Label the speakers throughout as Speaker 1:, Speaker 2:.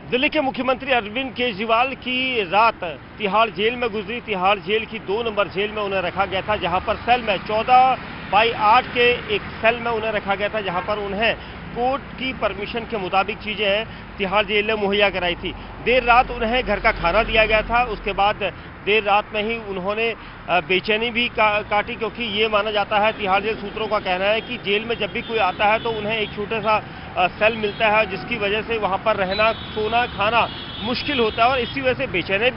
Speaker 1: दिल्ली के मुख्यमंत्री अरविंद केजरीवाल की रात तिहाड़ जेल में गुजरी। तिहाड़ जेल की 2 नंबर जेल में उन्हें रखा गया था, जहां पर सेल में 14/8 के एक सेल में उन्हें रखा गया था, जहां पर उन्हें कोर्ट की परमिशन के मुताबिक चीजें तिहाड़ जेल ने मुहैया कराई थी। देर रात उन्हें घर का खाना दिया गया था। उसके बाद देर रात में ही उन्होंने बेचैनी भी काटी, क्योंकि ये माना जाता है, तिहाड़ जेल सूत्रों का कहना है कि जेल में जब भी कोई आता है तो उन्हें एक छोटा सा सेल मिलता है, जिसकी वजह से वहां पर रहना, सोना, खाना मुश्किल होता है और इसी वजह से बेचैनी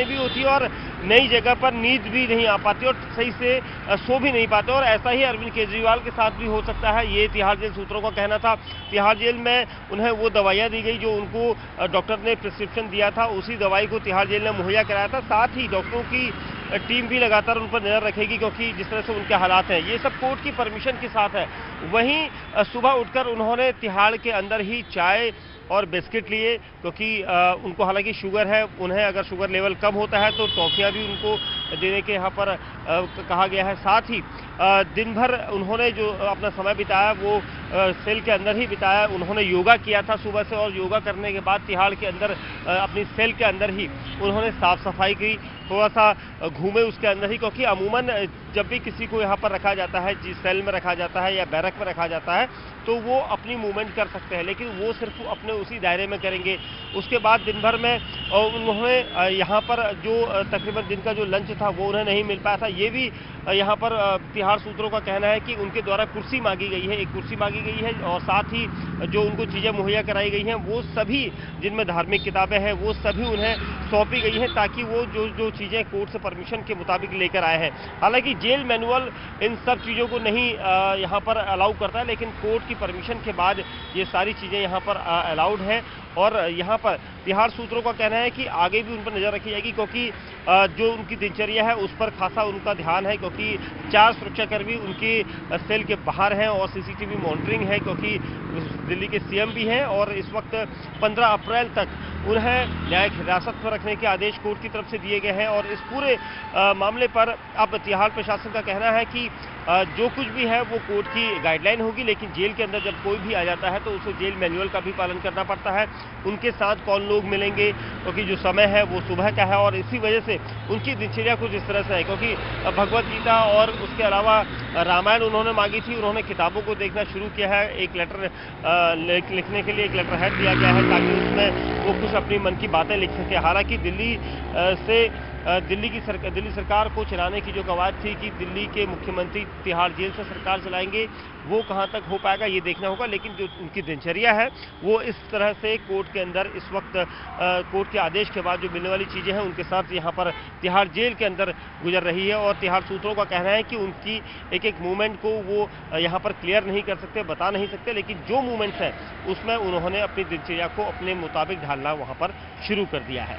Speaker 1: भी होती है और नई जगह पर नींद भी नहीं आ पाती और सही से सो भी नहीं पाते। और ऐसा ही अरविंद केजरीवाल के साथ भी हो सकता है, ये तिहाड़ जेल सूत्रों का कहना था। तिहाड़ जेल में उन्हें वो दवाइयाँ दी गई जो उनको डॉक्टर ने प्रिस्क्रिप्शन दिया था, उसी दवाई को तिहाड़ जेल ने मुहैया कराया था। साथ ही डॉक्टरों की टीम भी लगातार उन पर नजर रखेगी, क्योंकि जिस तरह से उनके हालात हैं, ये सब कोर्ट की परमिशन के साथ है। वहीं सुबह उठकर उन्होंने तिहाड़ के अंदर ही चाय और बिस्किट लिए, क्योंकि उनको हालांकि शुगर है, उन्हें अगर शुगर लेवल कम होता है तो टॉफियां भी उनको देने के यहाँ पर कहा गया है। साथ ही दिन भर उन्होंने जो अपना समय बिताया वो सेल के अंदर ही बिताया। उन्होंने योगा किया था सुबह से और योगा करने के बाद तिहाड़ के अंदर अपनी सेल के अंदर ही उन्होंने साफ सफाई की, थोड़ा सा घूमे उसके अंदर ही, क्योंकि अमूमन जब भी किसी को यहाँ पर रखा जाता है, जिस सेल में रखा जाता है या बैरक में रखा जाता है, तो वो अपनी मूवमेंट कर सकते हैं, लेकिन वो सिर्फ अपने उसी दायरे में करेंगे। उसके बाद दिन भर में उन्होंने यहाँ पर जो तकरीबन दिन का जो लंच था वो उन्हें नहीं मिल पाया था। ये भी यहाँ पर तिहाड़ सूत्रों का कहना है कि उनके द्वारा कुर्सी मांगी गई है, एक कुर्सी मांगी गई है और साथ ही जो उनको चीज़ें मुहैया कराई गई हैं वो सभी, जिनमें धार्मिक किताबें हैं, वो सभी उन्हें सौंपी गई हैं, ताकि वो जो चीज़ें कोर्ट से परमिशन के मुताबिक लेकर आए हैं। हालांकि जेल मैनुअल इन सब चीज़ों को नहीं यहाँ पर अलाउ करता है, लेकिन कोर्ट की परमिशन के बाद ये सारी चीज़ें यहाँ पर अलाउड हैं। और यहाँ पर तिहाड़ सूत्रों का कहना है कि आगे भी उन पर नजर रखी जाएगी, क्योंकि जो उनकी दिनचर्या है उस पर खासा उनका ध्यान है, क्योंकि 4 सुरक्षाकर्मी उनके सेल के बाहर हैं और सीसीटीवी मॉनिटरिंग है, क्योंकि दिल्ली के सीएम भी हैं और इस वक्त 15 अप्रैल तक उन्हें न्यायिक हिरासत पर रखने के आदेश कोर्ट की तरफ से दिए गए हैं। और इस पूरे मामले पर अब तिहाड़ प्रशासन का कहना है कि जो कुछ भी है वो कोर्ट की गाइडलाइन होगी, लेकिन जेल के अंदर जब कोई भी आ जाता है तो उसे जेल मैनुअल का भी पालन करना पड़ता है। उनके साथ कौन लोग मिलेंगे, क्योंकि जो समय है वो सुबह का है और इसी वजह से उनकी दिनचर्या कुछ इस तरह से है, क्योंकि भगवत गीता और उसके अलावा रामायण उन्होंने मांगी थी, उन्होंने किताबों को देखना शुरू किया है। एक लेटर लिखने के लिए एक लेटर हेड दिया गया है, ताकि उसमें वो कुछ अपनी मन की बातें लिख सके। हालांकि दिल्ली सरकार को चलाने की जो कवायद थी कि दिल्ली के मुख्यमंत्री तिहाड़ जेल से सरकार चलाएंगे, वो कहां तक हो पाएगा ये देखना होगा। लेकिन जो उनकी दिनचर्या है वो इस तरह से कोर्ट के अंदर इस वक्त कोर्ट के आदेश के बाद जो मिलने वाली चीजें हैं उनके साथ यहाँ पर तिहाड़ जेल के अंदर गुजर रही है। और तिहाड़ सूत्रों का कहना है कि उनकी एक एक मूवमेंट को वो यहाँ पर क्लियर नहीं कर सकते, बता नहीं सकते, लेकिन जो मूवमेंट्स हैं उसमें उन्होंने अपनी दिनचर्या को अपने मुताबिक ढालना वहाँ पर शुरू कर दिया है।